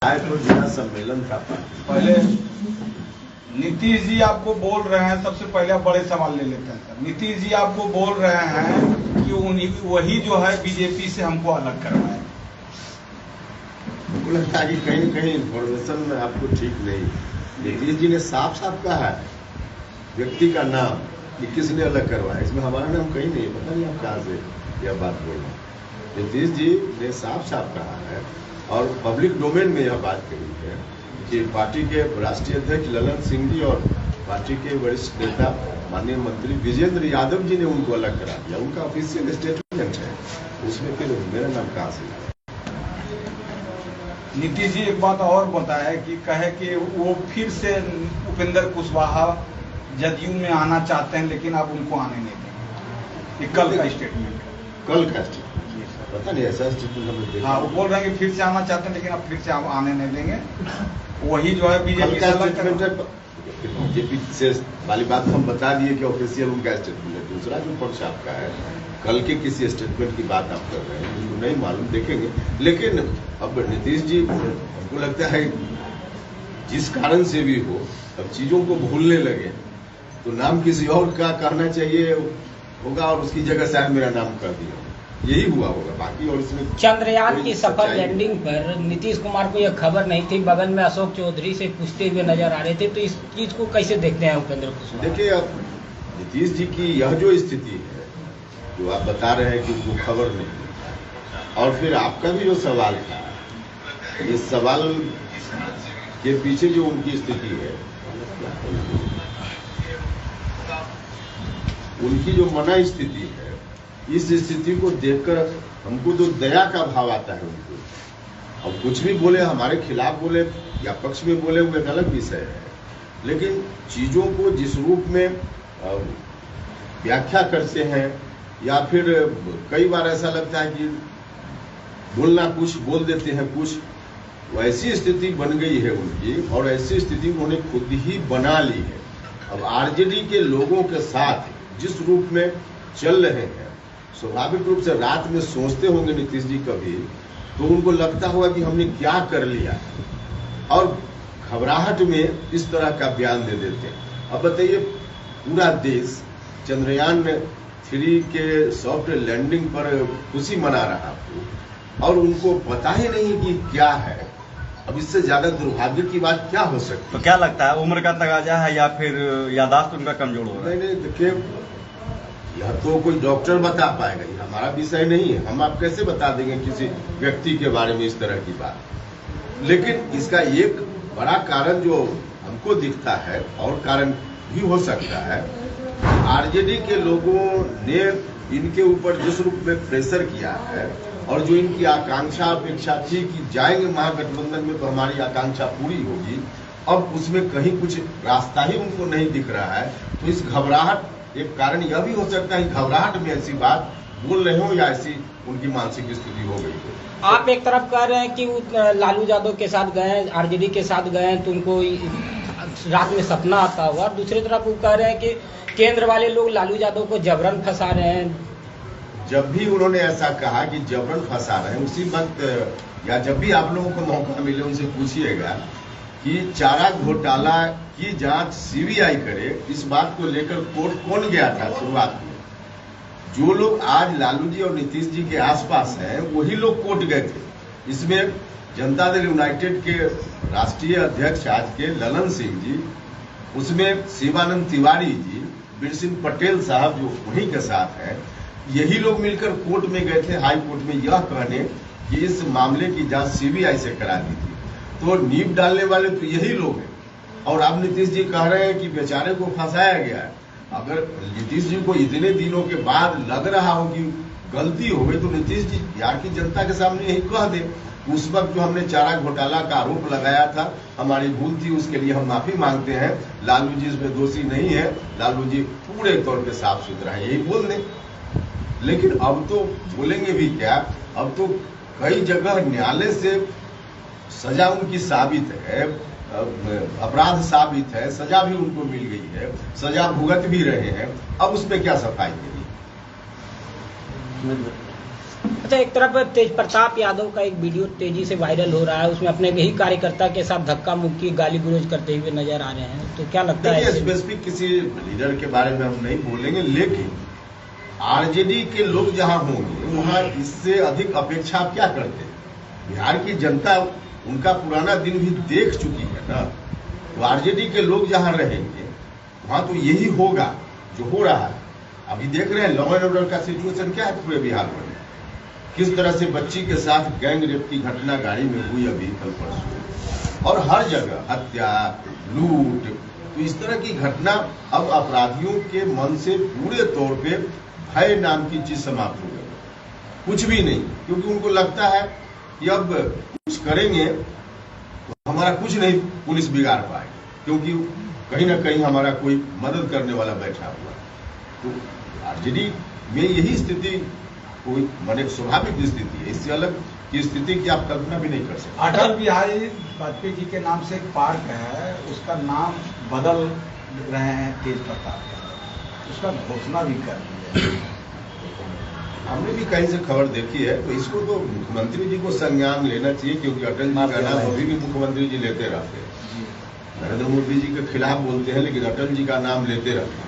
रायपुर जिला सम्मेलन था। पहले नीतीश जी आपको बोल रहे हैं, सबसे पहले बड़े सवाल ले लेते हैं सर। नीतीश जी आपको बोल रहे हैं कि वही जो है बीजेपी से हमको अलग करवाए। मुझे लगता है कि कहीं कहीं इन्फॉर्मेशन आपको ठीक नहीं। नीतीश जी ने साफ साफ कहा है व्यक्ति का नाम कि किसने अलग करवाया, इसमें हमारा नाम कहीं नहीं। पता नहीं आप कहाँ से यह बात बोल रहे हैं। नीतीश जी ने साफ साफ कहा है और पब्लिक डोमेन में यह बात कही है कि पार्टी के राष्ट्रीय अध्यक्ष ललन सिंह जी और पार्टी के वरिष्ठ नेता माननीय मंत्री विजेंद्र यादव जी ने उनको अलग करा दिया। उनका ऑफिशियल स्टेटमेंट है, उसमें फिर मेरा नाम कहाँ से। नीतीश जी एक बात और बताया कि कहे कि वो फिर से उपेंद्र कुशवाहा जदयू में आना चाहते हैं, लेकिन अब उनको आने नहीं देंगे। ये कल का स्टेटमेंट है। कल का स्टेटमेंट पता नहीं, ऐसा स्टेटमेंट हमने देखा। हाँ, वो बोल रहे हैं कि फिर से आना चाहते हैं, लेकिन अब फिर से आने नहीं देंगे। वही जो है बीजेपी का स्टेटमेंट है। बीजेपी से वाली बात हम बता दिए कि ऑफिशियल उनका स्टेटमेंट है। दूसरा जो पक्ष आपका है, कल के किसी स्टेटमेंट की बात आप कर रहे हैं, मुझको नहीं मालूम, देखेंगे। लेकिन अब नीतीश जी, हमको लगता है जिस कारण से भी हो, अब चीजों को भूलने लगे तो नाम किसी और का कहना चाहिए होगा और उसकी जगह शायद मेरा नाम कर दिया, यही हुआ होगा। बाकी और इसमें चंद्रयान की सफल लैंडिंग पर नीतीश कुमार को यह खबर नहीं थी, बगल में अशोक चौधरी से पूछते हुए नजर आ रहे थे, तो इस चीज को कैसे देखते हैं उपेंद्र कुशवाहा? देखिए, अब नीतीश जी की यह जो स्थिति है, जो आप बता रहे हैं कि उनको खबर नहीं, और फिर आपका भी जो सवाल था, इस सवाल के पीछे जो उनकी स्थिति है, उनकी जो मना स्थिति है, इस स्थिति को देखकर हमको जो दया का भाव आता है उनको। अब कुछ भी बोले, हमारे खिलाफ बोले या पक्ष में बोले, वो एक अलग विषय है, लेकिन चीजों को जिस रूप में व्याख्या करते हैं, या फिर कई बार ऐसा लगता है कि बोलना कुछ बोल देते हैं कुछ, वैसी स्थिति बन गई है उनकी, और ऐसी स्थिति उन्होंने खुद ही बना ली है। अब आरजेडी के लोगों के साथ जिस रूप में चल रहे हैं, स्वाभाविक रूप से रात में सोचते होंगे नीतीश जी कभी, तो उनको लगता होगा कि हमने क्या कर लिया, और घबराहट में इस तरह का बयान दे देते हैं। अब बताइए, पूरा देश चंद्रयान 3 के सॉफ्ट लैंडिंग पर खुशी मना रहा हो और उनको पता ही नहीं कि क्या है। अब इससे ज्यादा दुर्भाग्य की बात क्या हो सकती है? तो क्या लगता है, उम्र का तगाजा है या फिर याददाश्त उनका कमजोर हो रहा है? नहीं, देखिए, यह तो कोई डॉक्टर बता पाएगा, ये हमारा विषय नहीं है। हम आप कैसे बता देंगे किसी व्यक्ति के बारे में इस तरह की बात। लेकिन इसका एक बड़ा कारण जो हमको दिखता है, और कारण भी हो सकता है, आरजेडी के लोगों ने इनके ऊपर जिस रूप में प्रेशर किया है, और जो इनकी आकांक्षा अपेक्षा थी कि जाएंगे महागठबंधन में तो हमारी आकांक्षा पूरी होगी, अब उसमें कहीं कुछ रास्ता ही उनको नहीं दिख रहा है। तो इस घबराहट, एक कारण यह भी हो सकता है घबराहट में ऐसी बात बोल रहे हो, या ऐसी उनकी मानसिक स्थिति हो गई हो। आप एक तरफ कह रहे हैं कि लालू यादव के साथ गए, आरजेडी के साथ गए, तो उनको रात में सपना आता हुआ, और दूसरी तरफ वो कह रहे हैं कि केंद्र वाले लोग लालू यादव को जबरन फंसा रहे हैं। जब भी उन्होंने ऐसा कहा कि जबरन फंसा रहे हैं, उसी वक्त या जब भी आप लोगों को मौका मिले उनसे पूछिएगा कि चारा घोटाला की जांच सीबीआई करे, इस बात को लेकर कोर्ट कौन गया था शुरुआत में? जो लोग आज लालू जी और नीतीश जी के आसपास हैं, वही लोग कोर्ट गए थे। इसमें जनता दल यूनाइटेड के राष्ट्रीय अध्यक्ष आज के ललन सिंह जी, उसमें शिवानंद तिवारी जी, बिरसिंह पटेल साहब जो उन्हीं के साथ हैं, यही लोग मिलकर कोर्ट में गए थे, हाई कोर्ट में, यह कहने कि इस मामले की जांच सीबीआई से करा दी थी। तो नींव डालने वाले तो यही लोग हैं, और अब नीतीश जी कह रहे हैं कि बेचारे को फंसाया गया है। अगर नीतीश जी को इतने दिनों के बाद लग रहा हो कि गलती हो गई, तो नीतीश जी बिहार की जनता के सामने यही कह दे, उस वक्त जो हमने चारा घोटाला का आरोप लगाया था, हमारी भूल थी, उसके लिए हम माफी मांगते हैं, लालू जी इसमें दोषी नहीं है, लालू जी पूरे तौर पर साफ सुथरा है, यही बोल दें। लेकिन अब तो बोलेंगे भी क्या, अब तो कई जगह न्यायालय से सजा उनकी साबित है, अपराध साबित है, सजा भी उनको मिल गई है, सजा भुगत भी रहे हैं, अब उसमें क्या सफाई मिली? अच्छा, एक तरफ तेज प्रताप यादव का एक वीडियो तेजी से वायरल हो रहा है, उसमें अपने ही कार्यकर्ता के साथ धक्का मुक्की गाली गुलोज करते हुए नजर आ रहे हैं, तो क्या लगता है? स्पेसिफिक किसी लीडर के बारे में हम नहीं बोलेंगे, लेकिन आरजेडी के लोग जहां होंगे वहां इससे अधिक अपेक्षा आप क्या करते हैं? बिहार की जनता उनका पुराना दिन भी देख चुकी है ना। तो आरजेडी के लोग जहां रहेंगे वहां तो यही होगा जो हो रहा है। अभी देख रहे हैं लॉ एंड ऑर्डर का सिचुएशन क्या है पूरे बिहार में, किस तरह से बच्ची के साथ गैंग रेप की घटना गाड़ी में हुई अभी कल परसों, और हर जगह हत्या, लूट। तो इस तरह की घटना अब अपराधियों के मन से पूरे तौर पे भय नाम की चीज समाप्त हो गई, कुछ भी नहीं, क्योंकि उनको लगता है कि अब कुछ करेंगे तो हमारा कुछ नहीं पुलिस बिगाड़ पाएगी, क्योंकि कहीं ना कहीं हमारा कोई मदद करने वाला बैठा हुआ है। तो आरजेडी में यही स्थिति कोई माने स्वाभाविक स्थिति है, इससे अलग की स्थिति की आप कल्पना भी नहीं कर सकते। अटल बिहारी वाजपेयी जी के नाम से एक पार्क है, उसका नाम बदल रहे हैं तेज प्रताप, उसका घोषणा भी कर दी है। हमने भी कहीं से खबर देखी है, तो इसको तो मुख्यमंत्री जी को संज्ञान लेना चाहिए, क्योंकि अटल जी का नाम अभी भी मुख्यमंत्री जी लेते रहते हैं। नरेंद्र मोदी जी के खिलाफ बोलते हैं लेकिन अटल जी का नाम लेते रहते हैं।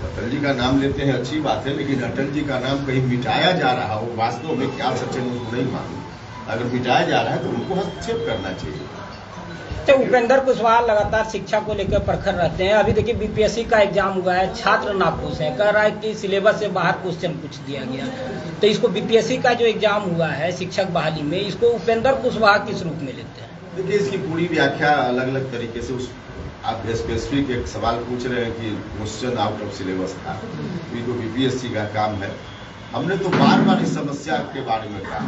अटल जी का नाम लेते हैं अच्छी बात है, लेकिन अटल जी का नाम कहीं मिटाया जा रहा हो, वास्तव में क्या सच है उसको नहीं मालूम। अगर मिटाया जा रहा है तो उनको हस्तक्षेप करना चाहिए। तो उपेंद्र कुशवाहा लगातार शिक्षा को लेकर प्रखर रहते हैं। अभी देखिए बीपीएससी का एग्जाम हुआ है, छात्र नाखुश है, कह रहा है कि सिलेबस से बाहर क्वेश्चन पूछ दिया गया। तो इसको बीपीएससी का जो एग्जाम हुआ है शिक्षक बहाली में, इसको उपेंद्र कुशवाहा किस रूप में लेते हैं? देखिए इसकी पूरी व्याख्या अलग अलग तरीके से आप स्पेसिफिक एक सवाल पूछ रहे हैं कि क्वेश्चन आउट ऑफ सिलेबस था, तो ये तो बीपीएससी का काम है। हमने तो बार बार इस समस्या के बारे में कहा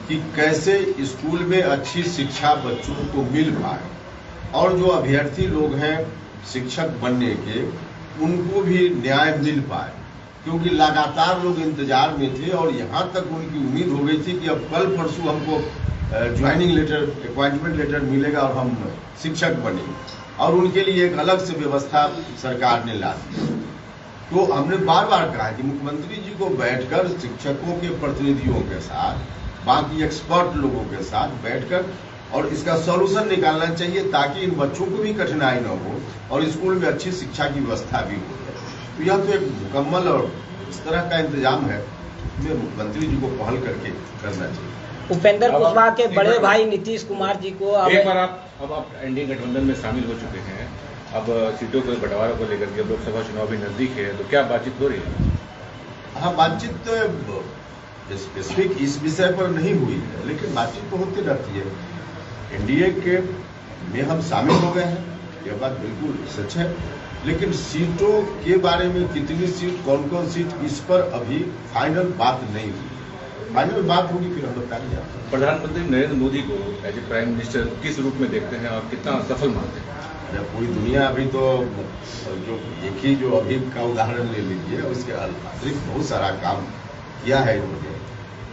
कि कैसे स्कूल में अच्छी शिक्षा बच्चों को मिल पाए, और जो अभ्यर्थी लोग हैं शिक्षक बनने के उनको भी न्याय मिल पाए, क्योंकि लगातार लोग इंतजार में थे और यहाँ तक उनकी उम्मीद हो गई थी कि अब कल परसों हमको ज्वाइनिंग लेटर, अपॉइंटमेंट लेटर मिलेगा और हम शिक्षक बनेंगे, और उनके लिए एक अलग से व्यवस्था सरकार ने ला दी। तो हमने बार बार कहा कि मुख्यमंत्री जी को बैठकर शिक्षकों के प्रतिनिधियों के साथ, बाकी एक्सपर्ट लोगों के साथ बैठकर और इसका सॉल्यूशन निकालना चाहिए, ताकि इन बच्चों को भी कठिनाई न हो और स्कूल में अच्छी शिक्षा की व्यवस्था भी हो। तो यह तो एक मुकम्मल और इस तरह का इंतजाम है, इसमें मुख्यमंत्री जी को पहल करके करना चाहिए। उपेंद्र कुशवाहा के बड़े भाई नीतीश कुमार जी को एक बार आप एनडीए गठबंधन में शामिल हो चुके हैं, अब सीटों के बंटवारे को लेकर के लोकसभा चुनाव भी नजदीक है, तो क्या बातचीत हो रही है? हाँ, बातचीत तो स्पेसिफिक इस विषय पर नहीं हुई है, लेकिन बातचीत तो होती रहती है। एनडीए के में हम शामिल हो गए हैं, यह बात बिल्कुल सच है, लेकिन सीटों के बारे में कितनी सीट, कौन कौन सीट, इस पर अभी फाइनल बात नहीं हुई। फाइनल बात होगी फिर हम बताएंगे आपको। प्रधानमंत्री नरेंद्र मोदी को एज ए प्राइम मिनिस्टर किस रूप में देखते हैं और कितना सफल मानते हैं? पूरी दुनिया अभी तो जो एक ही जो अभी का उदाहरण ले लीजिए, उसके अतिरिक्त बहुत सारा काम किया है इन्होंने।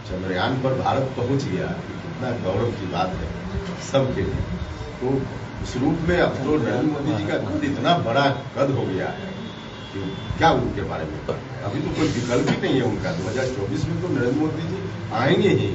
चंद्रयान पर भारत पहुंच गया, कितना गौरव की बात है सबके लिए। तो उस रूप में अब तो नरेंद्र मोदी जी का कद इतना बड़ा कद हो गया है कि क्या उनके बारे में अभी तो कोई विकल्प ही नहीं है उनका। 2024 में तो नरेंद्र मोदी जी आएंगे ही,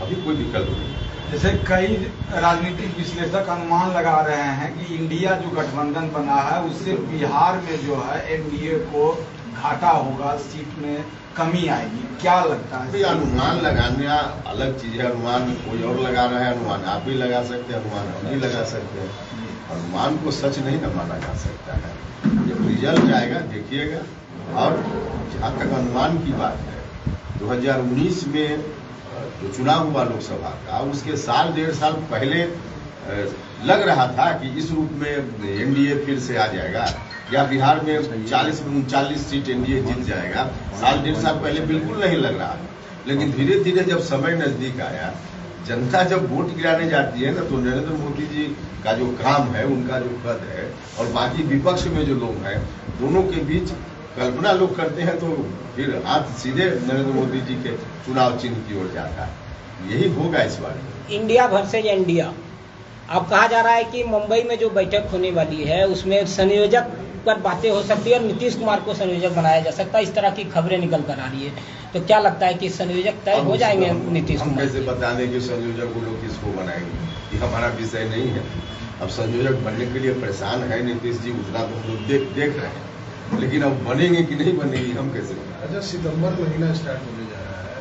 अभी कोई विकल्प नहीं। जैसे कई राजनीतिक विश्लेषक अनुमान लगा रहे हैं कि इंडिया जो गठबंधन बना है उससे बिहार में जो है एनडीए को घाटा होगा, सीट में कमी आएगी, क्या लगता है? अनुमान लगाना अलग चीज है, अनुमान कोई और लगा रहा है, अनुमान आप भी लगा सकते हैं, अनुमान हम भी लगा सकते हैं। अनुमान को सच नहीं न माना जा सकता है, जब रिजल्ट आएगा देखिएगा। और जहाँ तक अनुमान की बात है, 2019 में जो चुनाव हुआ लोकसभा का, उसके साल डेढ़ साल पहले लग रहा था कि इस रूप में एनडीए फिर से आ जाएगा, या बिहार में 40 में 39 सीट एनडीए जीत जाएगा। साल डेढ़ साल पहले बिल्कुल नहीं लग रहा, लेकिन धीरे धीरे जब समय नजदीक आया, जनता जब वोट गिराने जाती है ना, तो नरेंद्र मोदी जी का जो काम है, उनका जो कद है, और बाकी विपक्ष में जो लोग हैं, दोनों के बीच कल्पना लोग करते हैं, तो फिर हाथ सीधे नरेंद्र मोदी जी के चुनाव चिन्ह की ओर जाता है। यही होगा इस बार। इंडिया वर्सेज इंडिया, अब कहा जा रहा है कि मुंबई में जो बैठक होने वाली है उसमें संयोजक पर बातें हो सकती है और नीतीश कुमार को संयोजक बनाया जा सकता है, इस तरह की खबरें निकल कर आ रही है। तो क्या लगता है कि संयोजक तय हो जाएंगे नीतीश हम कुमार? कैसे बता दें कि संयोजक वो लोग किसको बनाएंगे, ये हमारा विषय नहीं है। अब संयोजक बनने के लिए परेशान है नीतीश जी, उतना तो हम लोग देख रहे हैं, लेकिन अब बनेंगे कि नहीं बनेंगे हम कैसे बताएं? अच्छा, सितंबर महीना स्टार्ट होने जा रहा है,